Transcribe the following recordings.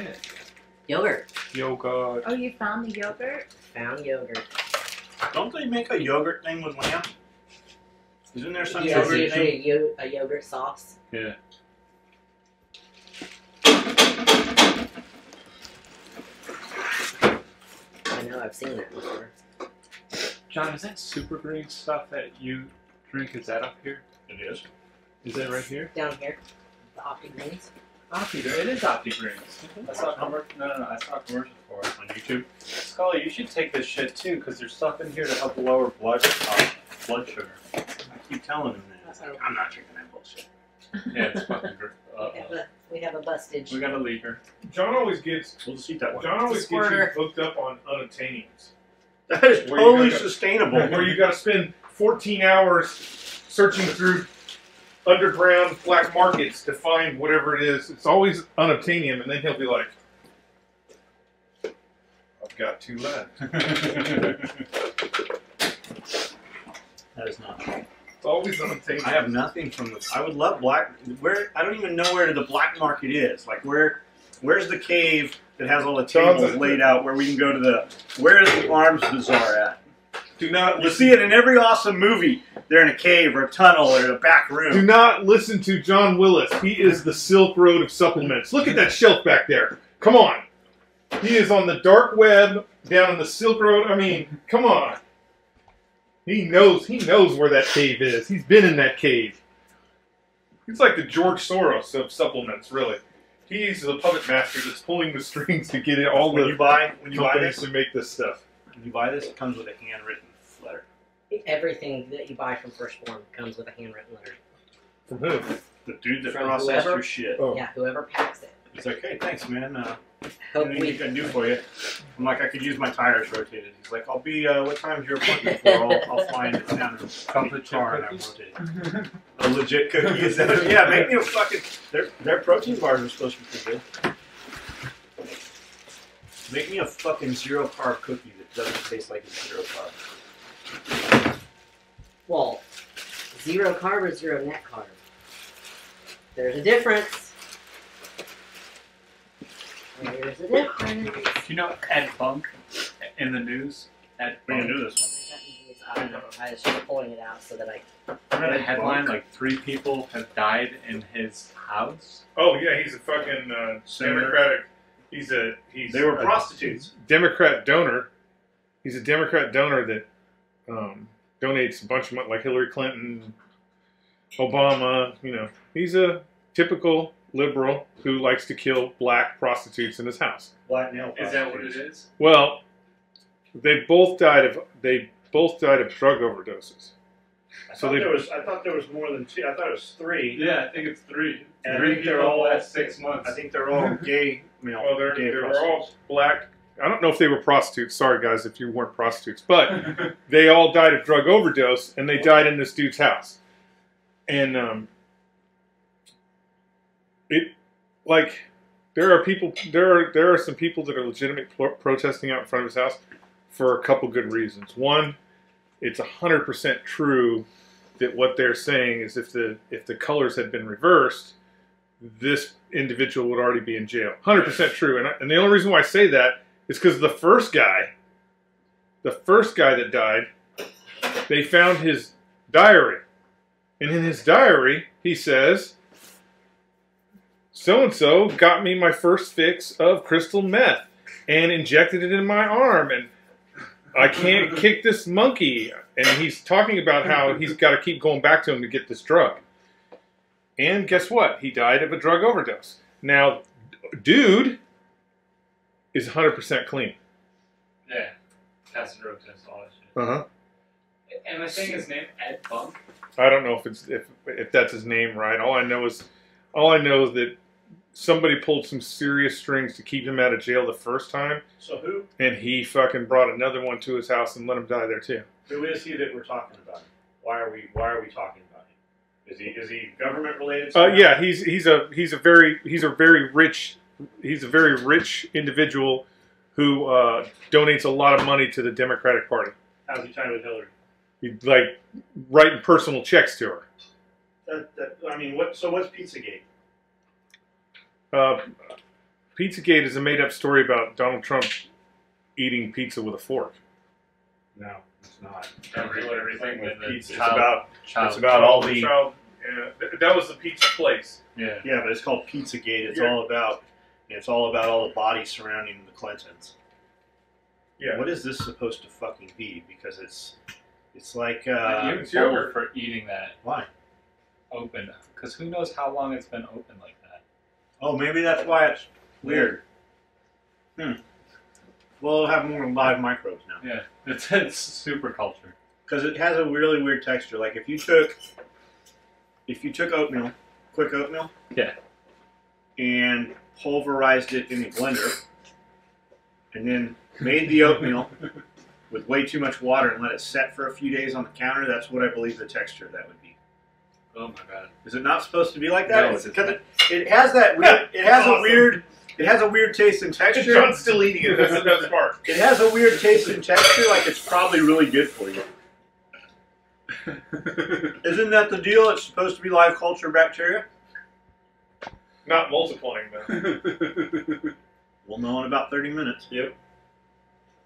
get? Yogurt. Yogurt. Oh, you found the yogurt? Found yogurt. Don't they make a yogurt thing with lamb? Isn't there some Yes, yogurt thing? usually a yogurt sauce. Yeah. I know, I've seen that before. John, is that super green stuff that you drink? Is that up here? It is. Is that right here? Down here, the Opti Greens. Opti, it is Opti Greens. I saw a commercial. No, I saw a commercial for it. On YouTube. Scully, you should take this shit too, because there's stuff in here to help lower blood sugar. I keep telling him that. Uh-oh. I'm not drinking that bullshit. Yeah, it's fucking great. We have a bustage. We got a leaker. John always gets We'll just eat that one. John always gets you Squirter. hooked up on unattainiums. That is Where you totally gotta- sustainable. Where you got to spend 14 hours searching through underground black markets to find whatever it is. It's always unobtainium, and then he'll be like, "I've got 2 left." That is not true. It's always unobtainium. I have nothing from the. I would love black. Where I don't even know where the black market is. Like where's the cave that has all the tables John's- laid out where we can go to the. Where is the arms bazaar at? Do not You listen. see it in every awesome movie. They're in a cave or a tunnel or a back Do room. not listen to John Willis. He is the Silk Road of supplements. Look at that shelf back there. Come on. He is on the dark web down in the Silk Road. I mean, come on. He knows where that cave is. He's been in that cave. He's like the George Soros of supplements, really. He's the puppet master that's pulling the strings to get all When the you buy companies this, to make this stuff. when you buy this, it comes with a handwritten letter. Everything that you buy from Firstborn comes with a handwritten letter. From who? The dude that From processed whoever- your shit. Oh. Yeah, whoever packs it. He's like, hey, thanks, man. Hope Anything we you can do for you? I'm like, I could use my tires rotated. He's like, I'll be. What time's your appointment for? I'll fly into town and come to the car and I rotate. A legit cookie is that? Yeah, make me a fucking. Their protein bars are supposed to be pretty good. Make me a fucking 0 carb cookie that doesn't taste like it's 0 carb. Well, 0 carb or 0 net carb. There's a difference. There's a difference. Do you know Ed Bunk in the news? Ed We can Bunk. do this one. I don't know. I was just pulling it out so that I. I read a headline like 3 people have died in his house. Oh yeah, he's a fucking Senator. Democratic. He's They were prostitutes. Democrat donor. He's a Democrat donor that donates a bunch of money, like Hillary Clinton, Obama. You know, he's a typical liberal who likes to kill black prostitutes in his house. Black nail Is that what it prostitutes. is? Well, they both died of drug overdoses. I So thought they- there was more than 2. I thought it was 3. Yeah, I think it's 3. And I 3 think they're people all- last 6 months. I think they're all gay male. Well, gay they were prostitutes. all black. I don't know if they were prostitutes. Sorry, guys, if you weren't prostitutes, but they all died of drug overdose, and they died in this dude's house. And there are some people that are legitimately protesting out in front of his house for a couple good reasons. One, it's 100% true that what they're saying is if the colors had been reversed, this individual would already be in jail. 100% true. And the only reason why I say that is because the first guy that died, they found his diary. And in his diary, he says, so-and-so got me my first fix of crystal meth and injected it in my arm. And I can't kick this monkey. And he's talking about how he's got to keep going back to him to get this drug. And guess what? He died of a drug overdose. Now, dude is 100% clean. Yeah. Pass the drug test, all that shit. Uh-huh. Am I saying his name Ed Bunk? I don't know if that's his name, right? All I know is that somebody pulled some serious strings to keep him out of jail the first time, So who and he fucking brought another one to his house and let him die there too. is he that we're talking about? Why are we talking about him? Is he government related? Yeah, he's a very rich individual who donates a lot of money to the Democratic Party. How's he tied with Hillary? He's like writing personal checks to her. I mean, what's Pizzagate? Pizzagate is a made-up story about Donald Trump eating pizza with a fork. No, it's not. Everything with the Pizza. child. It's about all the. Child, yeah, that was the pizza place. Yeah. Yeah, but it's called Pizzagate. It's Yeah. all about. It's all about all the bodies surrounding the Clintons. Yeah. What is this supposed to fucking be? Because it's like You're it's yogurt. older for eating that why? open. Because who knows how long it's been open like that. Oh, maybe that's why it's weird. Well, it'll have more live microbes now. Yeah. It's super culture. Because it has a really weird texture. Like if you took oatmeal, quick oatmeal, Yeah. and pulverized it in a blender, and then made the oatmeal with way too much water and let it set for a few days on the counter, that's what I believe the texture of that would be. Oh my god. Is it not supposed to be like that? No, it's Because it has that weird. It has Awesome. a weird. It has a weird taste and texture. John's still eating it. That's the best part. It has a weird taste and texture. Like it's probably really good for you. Isn't that the deal? It's supposed to be live culture bacteria. Not multiplying though. We'll know in about 30 minutes. Yep.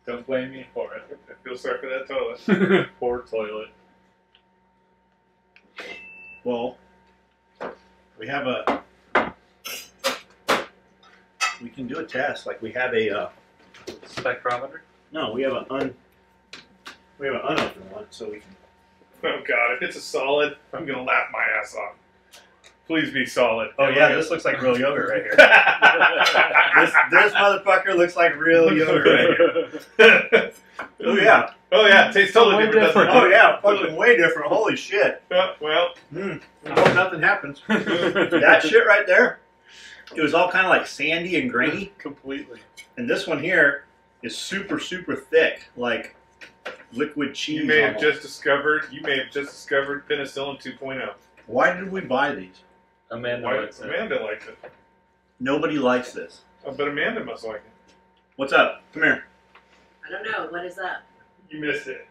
Don't blame me for it. I feel sorry for that toilet. Poor toilet. Well, we have we can do a test. Like we have a Spectrometer? no, we have an unopened one, so we can. Oh god, if it's a solid, I'm gonna laugh my ass off. Please be solid. Oh yeah, this looks like real yogurt right here. this motherfucker looks like real yogurt right here. Oh yeah. Oh yeah, it tastes totally Way different. different. Doesn't Oh it? yeah, fucking way different. Holy shit. Well, I hope nothing happens. That shit right there, it was all kind of like sandy and grainy. Completely. And this one here is super, super thick, like liquid cheese. you may have almost. just discovered penicillin 2.0. Why did we buy these? Amanda Why? likes it. Amanda likes it. Nobody likes this. Oh, but Amanda must like it. What's up? Come here. I don't know. What is that? You missed it.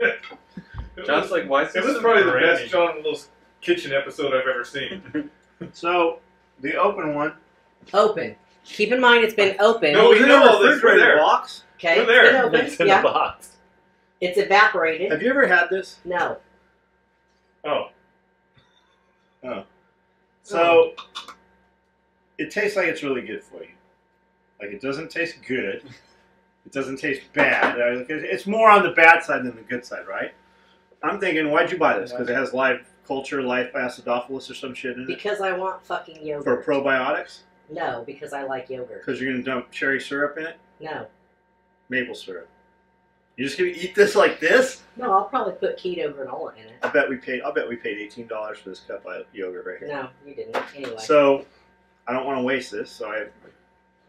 John's like, why is It this was so probably the grainy? best John Little's kitchen episode I've ever seen. So, the open one. Open. Keep in mind it's been open. No, we Is it know in a all this. We're refrigerator there. box? Okay. We're there. It's been open. It's in Yeah. the box. It's evaporated. Have you ever had this? No. Oh, So, it tastes like it's really good for you. Like, it doesn't taste good. It doesn't taste bad. It's more on the bad side than the good side, right? I'm thinking, why'd you buy this? Because it has live culture, life acidophilus or some shit in it? Because I want fucking For yogurt. probiotics? No, because I like yogurt. Because you're going to dump cherry syrup in it? No. Maple syrup. You're just going to eat this like this? No, I'll probably put keto granola in it. I'll bet we paid $18 for this cup of yogurt right here. No, you didn't. Anyway. So, I don't want to waste this, so I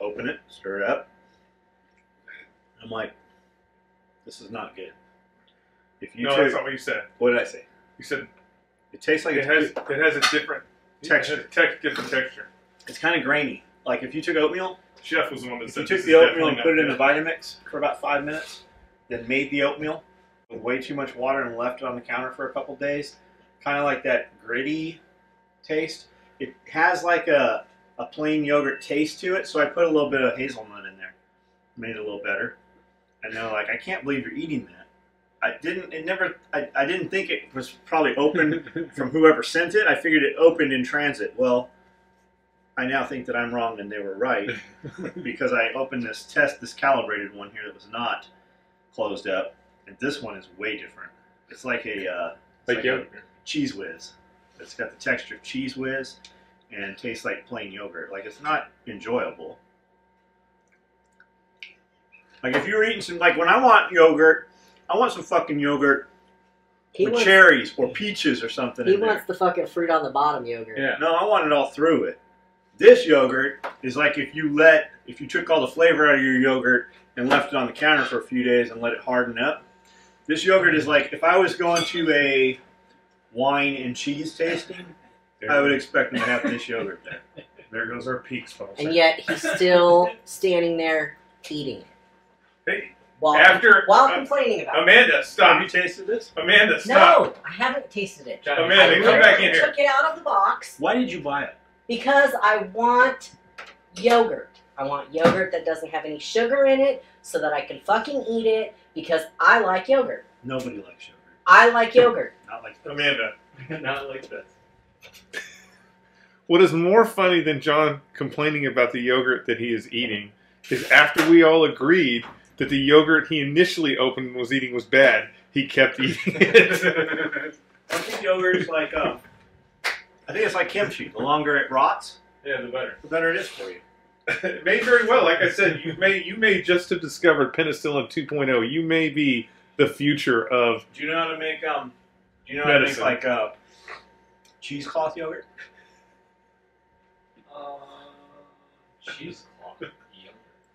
open it, stir it up. I'm like, this is not good. If you no, that's took, not what you said. what did I say? You said It tastes like it has a different Texture. Different texture. it's kind of grainy. Like if you took oatmeal, Chef was the one that if said you took this the is oatmeal and definitely put it in the not Vitamix for about 5 minutes, then made the oatmeal with way too much water and left it on the counter for a couple days, kind of like that gritty taste. It has like a plain yogurt taste to it, so I put a little bit of hazelnut in there, made it a little better. And they're like, I can't believe you're eating that. I didn't think it was probably open from whoever sent it. I figured it opened in transit. Well, I now think that I'm wrong and they were right because I opened this calibrated one here that was not closed up, and this one is way different. It's like a like yogurt. Cheese Whiz. It's got the texture of Cheese Whiz and tastes like plain yogurt. Like it's not enjoyable. Like if you're eating some, like when I want yogurt, I want some fucking yogurt he with wants, cherries or peaches or something he in wants there. the fucking fruit on the bottom yogurt. Yeah. No, I want it all through it. This yogurt is like if you took all the flavor out of your yogurt and left it on the counter for a few days and let it harden up. This yogurt is like if I was going to a wine and cheese tasting, I would expect them to have this yogurt there. There goes our peaks, folks. And yet he's still standing there eating it. Hey, While, After- while complaining about it. Amanda, Have stop. you tasted this? Amanda, stop. No, I haven't tasted it. Johnny, Amanda, I come literally back in here. took it out of the box Why did you buy it? because I want yogurt. I want yogurt that doesn't have any sugar in it so that I can fucking eat it because I like yogurt. Nobody likes sugar. I like yogurt. Not like this. Amanda, Not like this. what is more funny than John complaining about the yogurt that he is eating is after we all agreed that the yogurt he initially opened and was eating was bad, he kept eating it. I think yogurt is like I think it's like kimchi. The longer it rots, Yeah, the better. the better it is for you. It may very well, like I said, you may just have discovered penicillin 2.0. You may be the future of Do you know how to make Do you know how to make medicine. like cheesecloth yogurt? Cheesecloth. Yogurt.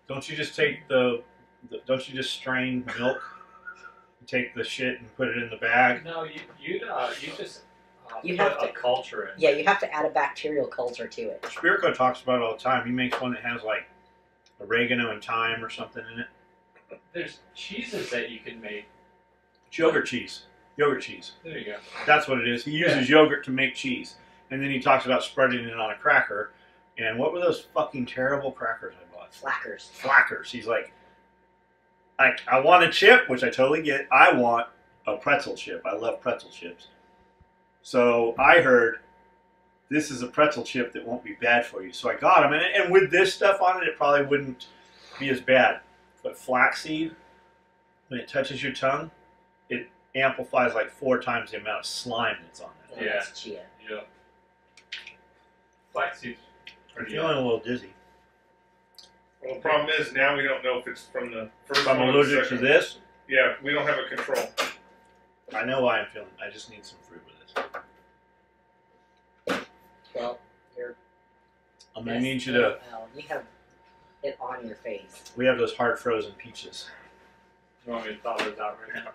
Don't you just take don't you just strain milk, take the shit and put it in the bag? No, you just You put have a to- culture in. Yeah, you have to add a bacterial culture to it. Spirko talks about it all the time. He makes one that has like oregano and thyme or something in it. There's cheeses that you can make. It's yogurt cheese. Yogurt cheese. There you go. That's what it is. He uses yogurt to make cheese. And then he talks about spreading it on a cracker. And what were those fucking terrible crackers I bought? Flackers. Flackers. He's like, I want a chip, which I totally get. I want a pretzel chip. I love pretzel chips. So I heard this is a pretzel chip that won't be bad for you. So I got them. And with this stuff on it, it probably wouldn't be as bad. But flaxseed, when it touches your tongue, it amplifies like 4 times the amount of slime that's on it. Yeah. That's chia. Yeah. Flaxseed's I'm pretty. feeling a little dizzy. Well, the problem is now we don't know if it's from the first If I'm one or the allergic to second. this, Yeah, we don't have a control. I know why I'm feeling. I just need some fruit with this. Well, you're. I'm gonna need you to. Well, you have it on your face. We have those hard frozen peaches. You want me to thaw those out right now?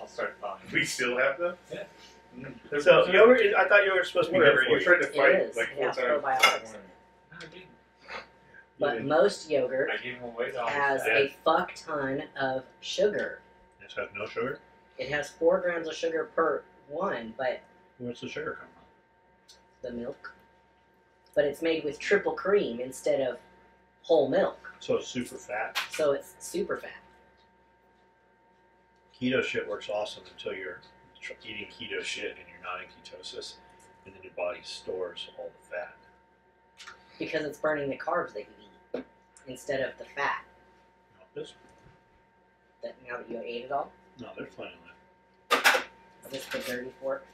I'll start thawing. We still have them. So yogurt. I thought yogurt was supposed to be Whatever. good You for tried to It fight is. like It 4 has times. probiotics in it. No, I didn't. But most yogurt I gave them away to all has the a fuck ton of sugar. This has no sugar. It has 4 grams of sugar per one, but Where's the sugar come from? the milk. But it's made with triple cream instead of whole milk, So it's super fat. so it's super fat. Keto shit works awesome until you're eating keto shit and you're not in ketosis, and then your body stores all the fat. Because it's burning the carbs that you eat instead of the fat. Not this. That now that you ate it all, No, there's plenty left. is this the dirty fork?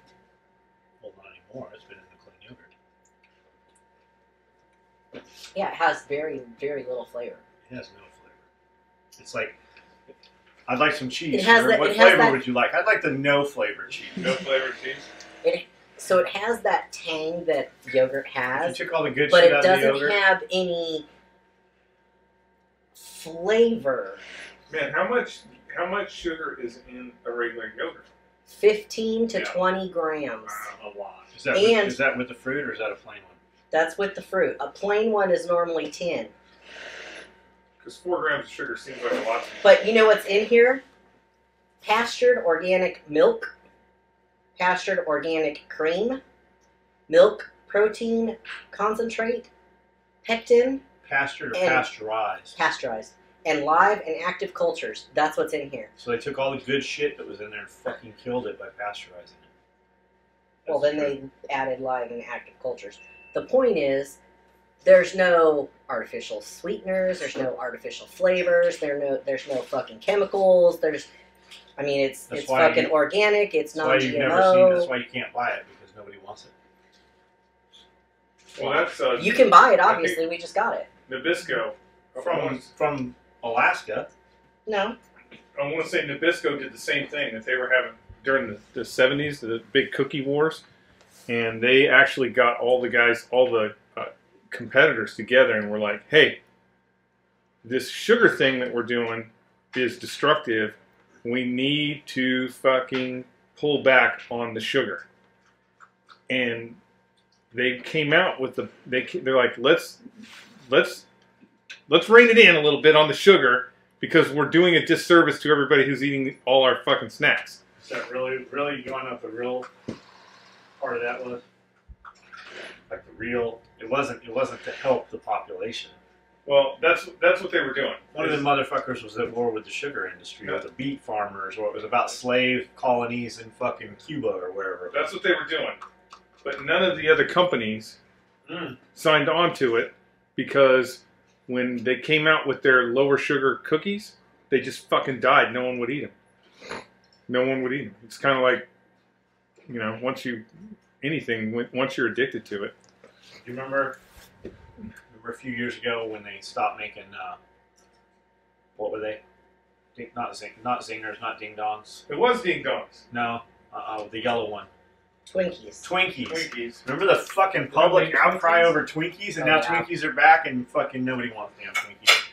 Well, not anymore. It's been in the clean yogurt. Yeah, it has very, very little flavor. It has no flavor. It's like, I'd like some cheese. It has sir. that- What it has flavor that- would you like? I'd like the no flavor cheese. No flavored cheese. So it has that tang that yogurt You has, took all the good but shit it out of the doesn't yogurt. have any flavor. Man, how much sugar is in a regular yogurt? 15 to Yeah. 20 grams. a lot. Is that, And- is that with the fruit or is that a plain one? That's with the fruit. A plain one is normally 10. Because 4 grams of sugar seems like a lot. But you know what's in here? Pastured organic milk, pastured organic cream, milk protein concentrate, pectin, Pastured or And- pasteurized? pasteurized, and live and active cultures. That's what's in here. So they took all the good shit that was in there and fucking killed it by pasteurizing it. Well, That's then true. they added live and active cultures. The point is, there's no artificial sweeteners. There's no artificial flavors. There's no fucking chemicals. It's That's it's why fucking you- organic. It's That's why you've never seen. non-GMO. That's why you can't buy it because nobody wants it. Well, that's You can buy it. I Obviously, we just got it. Nabisco. From Alaska. No, I want to say Nabisco did the same thing that they were having during the 70s, the big cookie wars. And they actually got all the competitors together and were like, hey, this sugar thing that we're doing is destructive. We need to fucking pull back on the sugar. And they came out with they're like, let's rein it in a little bit on the sugar because we're doing a disservice to everybody who's eating all our fucking snacks. Is that really you want to know what the real part of that was? Like the real, it wasn't to help the population. Well, that's what they were doing. One of the motherfuckers was at war with the sugar industry, with the beet farmers, or it was about slave colonies in fucking Cuba or wherever. That's what they were doing. But none of the other companies signed on to it because when they came out with their lower sugar cookies, they just fucking died. No one would eat them. No one would eat them. It's kind of like, you know, once you're addicted to it. Do you remember a few years ago when they stopped making, what were they? Not zingers, not ding dongs. It was ding dongs. No, the yellow one. Twinkies. Remember the fucking public outcry over Twinkies, and now yeah. Twinkies are back, and fucking nobody wants damn Twinkies.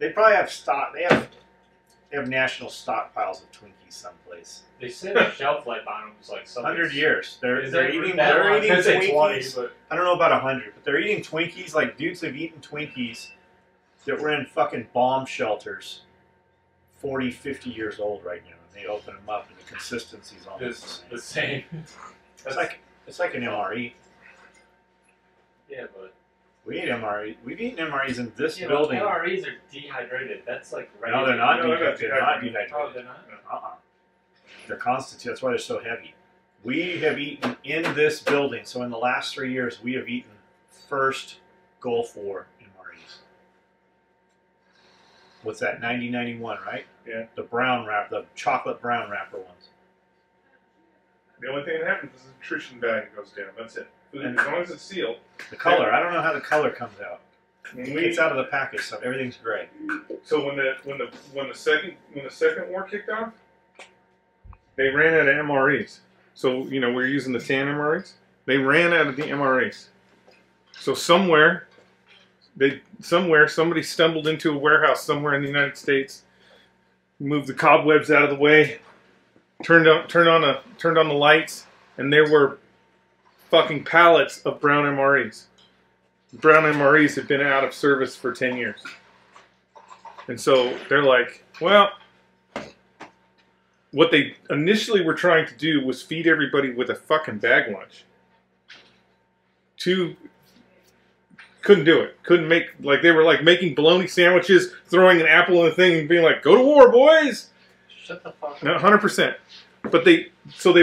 They probably have stock. They have national stockpiles of Twinkies someplace. They say the shelf life on them is like 100 years. They're eating I'd say Twinkies. 20, but I don't know about 100, but they're eating Twinkies like dudes have eaten Twinkies that were in fucking bomb shelters 40, 50 years old right now. And they open them up and the consistency's almost it's the same. It's like an MRE. Yeah, but We ate MRE. We've eaten MREs in this yeah, building. but MREs are dehydrated. That's like ready. No, they're not No, they're not dehydrated. They're not dehydrated. Oh, dehydrated. they're not. Uh-uh. They're constituted. That's why they're so heavy. We have eaten in this building. So in the last 3 years, we have eaten first Gulf War MREs. What's that? 9091, right? Yeah. The brown wrap, the chocolate brown wrapper ones. The only thing that happens is the nutrition value goes down. That's it. As long as it's sealed. The color. I don't know how the color comes out. When It we, gets out of the package, so everything's gray. so when the second war kicked off, they ran out of MREs. So you know we're using the tan MREs. They ran out of the MREs. So somewhere somebody stumbled into a warehouse somewhere in the United States, moved the cobwebs out of the way, turned on the lights, and there were fucking pallets of brown MREs. Brown MREs had been out of service for 10 years. And so they're like, well, what they initially were trying to do was feed everybody with a fucking bag lunch. Couldn't do it. Couldn't make, like, they were like making bologna sandwiches, throwing an apple in the thing and being like, go to war, boys! Shut the fuck up. No, 100%. But they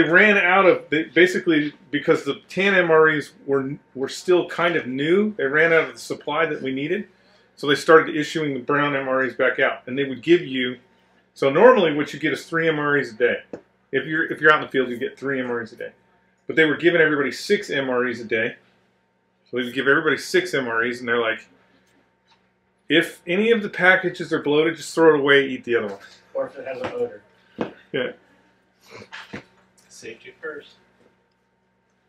ran out of, basically, because the tan MREs were still kind of new, they ran out of the supply that we needed. So they started issuing the brown MREs back out. And they would give you, so normally what you get is 3 MREs a day. If you're out in the field, you get 3 MREs a day. But they were giving everybody 6 MREs a day. So they would give everybody 6 MREs, and they're like, if any of the packages are bloated, just throw it away, eat the other one. Or if it has an odor. Yeah. Safety first.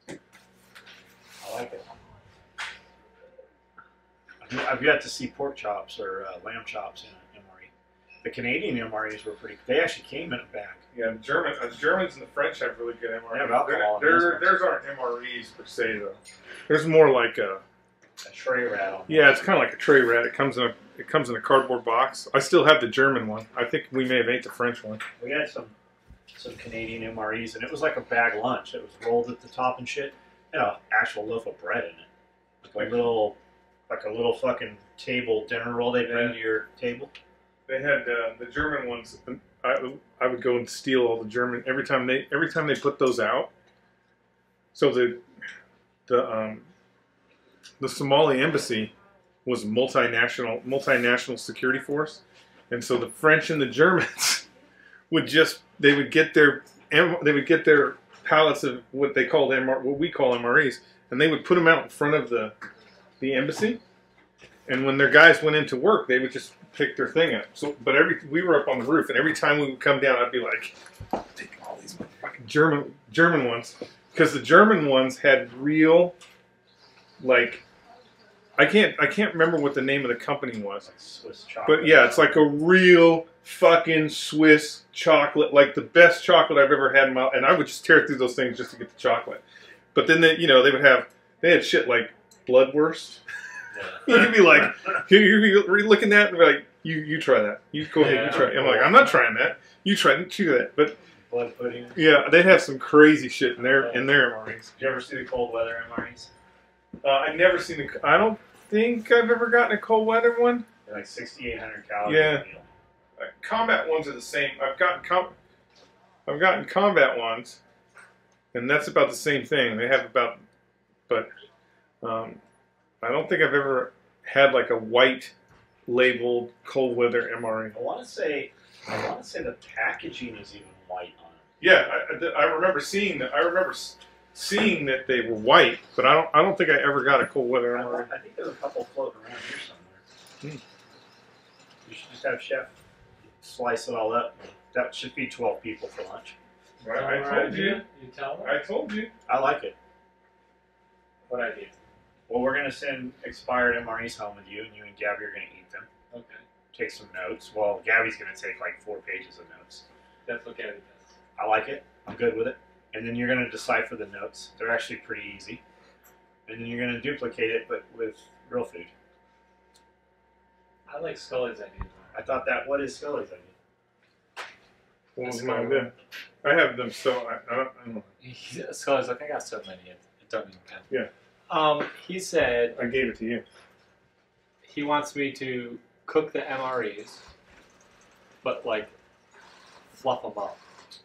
I like it. I've yet to see pork chops or lamb chops in an MRE. The Canadian MREs were pretty. They actually came in a bag. Yeah, the Germans and the French have really good MREs. They have alcohol in Theirs aren't MREs per se, though. There's more like a tray rattle. Yeah, it's kind of like a tray rat. It comes in a cardboard box. I still have the German one. I think we may have ate the French one. We had some Canadian MREs, and it was like a bag lunch. It was rolled at the top and shit. It had an actual loaf of bread in it, like a little fucking table dinner roll they bring to your table. They had the German ones. I would go and steal all the German every time they put those out. So the Somali embassy was a multinational security force, and so the French and the Germans would get their pallets of what we call MREs, and they would put them out in front of the embassy. And when their guys went into work, they would just pick their thing up. So, but we were up on the roof, and every time we would come down, I'd be like, I'm taking all these fucking German ones, because the German ones had real, like, I can't remember what the name of the company was. Like Swiss chocolate. But yeah, it's like a real fucking Swiss chocolate, like the best chocolate I've ever had in my life. And I would just tear through those things just to get the chocolate. But then they had shit like Bloodwurst. Yeah. You'd be like, you'd be looking at it and be like, you try that. You go ahead, you try it. I'm like, I'm not trying that. You try it, chew that. But blood pudding. yeah, they'd have some crazy shit in their MREs. Did you ever see the cold weather MREs? I've never seen I don't think I've ever gotten a cold weather one. They're like 6,800 calories. Yeah. a meal. Combat ones are the same. I've gotten combat ones, and that's about the same thing. They have about, but I don't think I've ever had like a white labeled cold weather MRE. I want to say the packaging is even white on it. Yeah, I remember seeing that. I remember seeing that they were white, but I don't think I ever got a cold weather MRE. I think there's a couple floating around here somewhere. You should just have Chef slice it all up. That should feed 12 people for lunch. Right, I told you. You tell them I told you. I like it. what I did. Well, we're going to send expired MREs home with you, and Gabby are going to eat them. Okay. Take some notes. Well, Gabby's going to take like 4 pages of notes. That's what Gabby does. I like it. I'm good with it. And then you're going to decipher the notes. They're actually pretty easy. And then you're going to duplicate it, but with real food. I like Scully's idea. I thought that. What is Scully's idea? What was mine then? I have them, so I don't know. Scully's like, I got so many, it don't even count. Yeah. He said I gave it to you. he wants me to cook the MREs, but like fluff them up,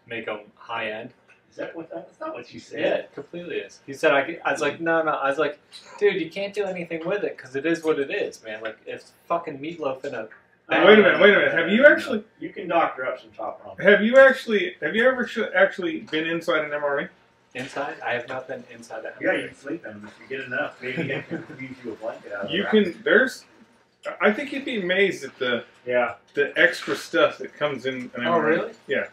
make them high end. Is that what that's not what you said? Yeah, it completely is. He said I was like, no. I was like, dude, you can't do anything with it because it is what it is, man. Like it's fucking meatloaf in a. Wait a minute. Have you actually? You can doctor up some top ramen. Have you ever actually been inside an MRE? Inside? I have not been inside that. Yeah, you can sleep in them if you get enough. Maybe I can weave you a blanket out of You the can. There's. I think you'd be amazed at the extra stuff that comes in an MRE. Oh, really? Yeah.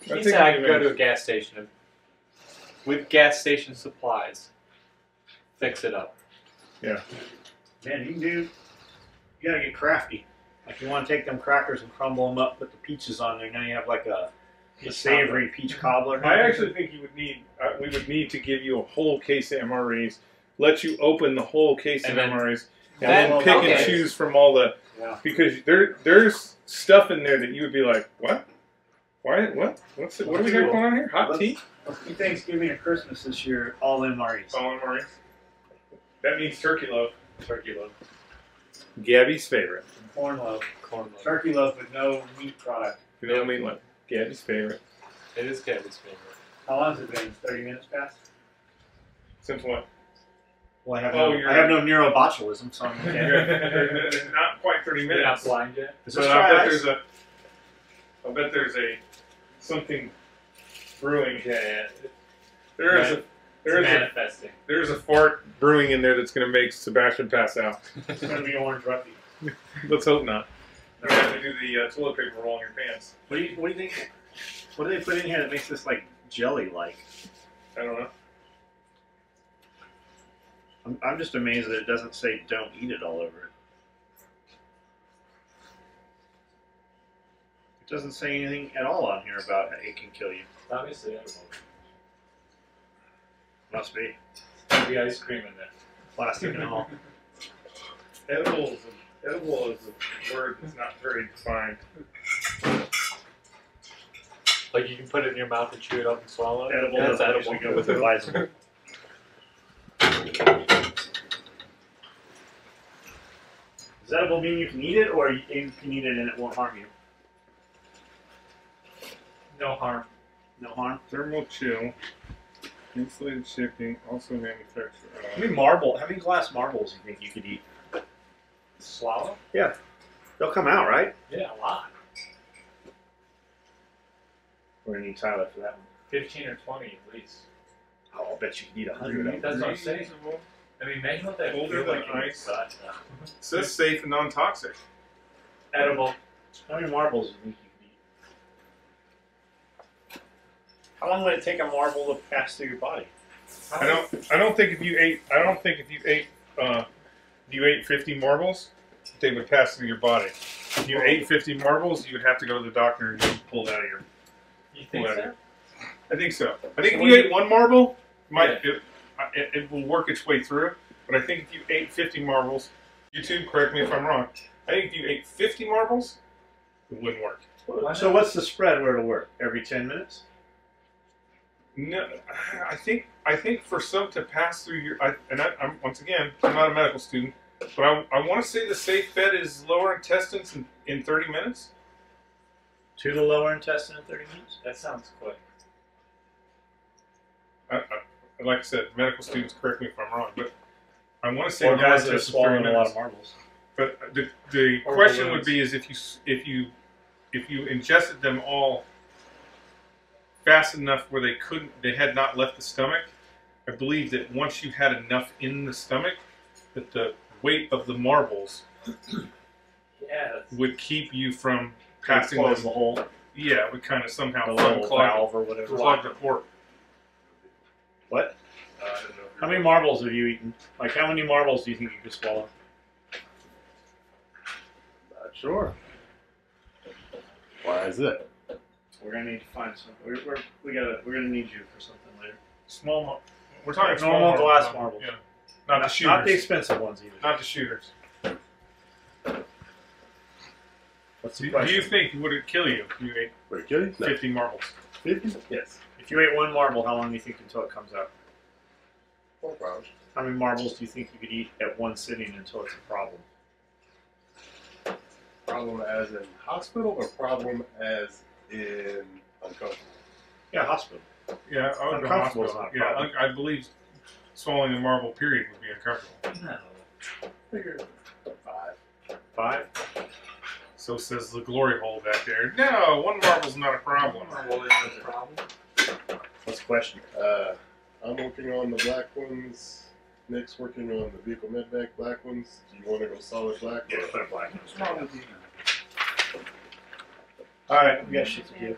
He I said think I it'd could be go to a amazing. gas station and, with gas station supplies, fix it up. Man, you gotta get crafty. Like you want to take them crackers and crumble them up, put the peaches on there. Now you have like a savory peach cobbler. I actually think you would need. We would need to give you a whole case of MREs. Let you open the whole case And of then- MREs, and then- then pick okay. and choose from all the. Yeah. Because there's stuff in there that you would be like, what? Why? What? What do we got going on here? Hot tea? Let's do Thanksgiving or Christmas this year, all MREs. All MREs. That means turkey loaf. Turkey loaf. Gabby's favorite. Corn loaf. Corn loaf. Turkey loaf with no meat product. You know what I mean? Like Gabby's favorite. It is Gabby's favorite. How long has it been? 30 minutes past? Since what? Well, I have, you're- I have no neurobotulism, so I'm okay. Not quite 30 You're not minutes. blind yet? So Let's I try bet ice. there's a something brewing. Yeah. There's Manifesting. a fart brewing in there that's going to make Sebastian pass out. It's going to be orange rugby. Let's hope not. You're going to have to do the toilet paper roll in your pants. What do you think? What do they put in here that makes this like jelly-like? I don't know. I'm just amazed that it doesn't say "don't eat it" all over it. It doesn't say anything at all on here about it can kill you. Obviously, edible. Must be There'll be ice cream in there. plastic and all. Edible is a word that's not very defined. Like you can put it in your mouth and chew it up and swallow it. Edible Yeah, doesn't that's usually edible. go with advisable. Does edible mean you can eat it, or you can eat it and it won't harm you? No harm. No harm. Thermal chill, insulated shipping, also manufactured. How many glass marbles do you think you could eat? Swallow? They'll come out, right? Yeah, a lot. We're gonna need Tyler for that one. 15 or 20 at least. Oh, I'll bet you could eat 100 of them. That's what I'm saying. I mean, imagine what that Older feels than like in your ice. gut. It says safe and non-toxic. Edible. How many marbles do you think you could eat? How long would it take a marble to pass through your body? I don't think if you ate 50 marbles, they would pass through your body. If you ate 50 marbles, you would have to go to the doctor and get them pulled out of your. You think so? Whatever. I think so. I think if So you what ate one marble, it will work its way through. But I think if you ate 50 marbles, YouTube, correct me if I'm wrong. I think if you ate 50 marbles, it wouldn't work. So what's the spread where it'll work? Every 10 minutes? No, I think for some to pass through your, I'm once again, I'm not a medical student, but I want to say the safe bet is lower intestines in 30 minutes. To the lower intestine in 30 minutes? That sounds quick. Like I said, medical students, correct me if I'm wrong, but I want to say Or lower guys that are intestines 30 swallowing a lot minutes. of marbles. But the Or question balloons. would be is if you ingested them all fast enough where they had not left the stomach. I believe that once you had enough in the stomach, that the weight of the marbles Yeah. would keep you from passing Close them. the hole, Yeah, it would kind of somehow the little unclog valve or whatever. the port. What? I don't know if How many marbles have you eaten? Like, how many marbles do you think you could swallow? Not sure. Why is it? We're gonna need to find some. We're gonna need you for something later. We're talking small Normal marbles, glass not- marbles. Yeah, not the shooters. Not the expensive ones either. Not the shooters. What's the Do question? you think would it kill you if you ate Wait, kidding? No. 50 marbles? 50? Yes. If you ate one marble, how long do you think until it comes out? 4 hours. How many marbles do you think you could eat at one sitting until it's a problem? Problem as in hospital or problem as in uncomfortable? Yeah, hospital. Yeah, I would go Uncomfortable is hospital. not a Yeah, problem. I believe swallowing a marble period would be uncomfortable. No. Figure 5. 5? So says the glory hole back there. No, one marble's not a problem. Well, that's a problem. What's the question? I'm working on the black ones. Nick's working on the vehicle medvac black ones. Do you want to go solid black? Yeah, or- put it black. What's wrong with you? Alright, we got shit to do.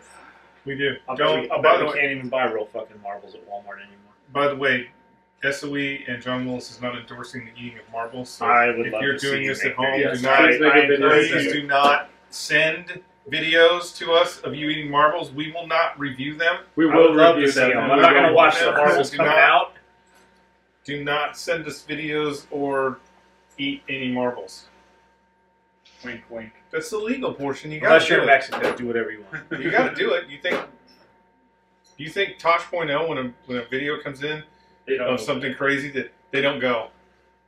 We do. I'll Don't. bet By the we way, can't even buy real fucking marbles at Walmart anymore. by the way, SOE and John Willis is not endorsing the eating of marbles. So I would if love you're to see doing you this make at home, videos. do not. Please make a video. Please do not send videos to us of you eating marbles. We will not review them. We I would will love review to see them. them. and I'm we not will going to watch them. the marbles Do come not- out. Do not send us videos or eat any marbles. Wink, wink. That's the legal portion. You Unless got you're to in do it. Mexico, do whatever you want. You got to do it. You think Tosh.0 when a video comes in They don't of something crazy that they don't go,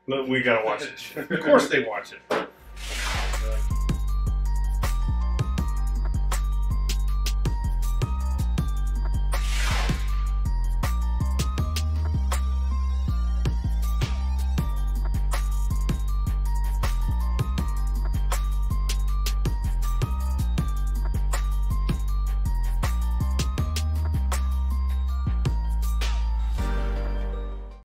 look, we got to watch this shit. Of course they watch it.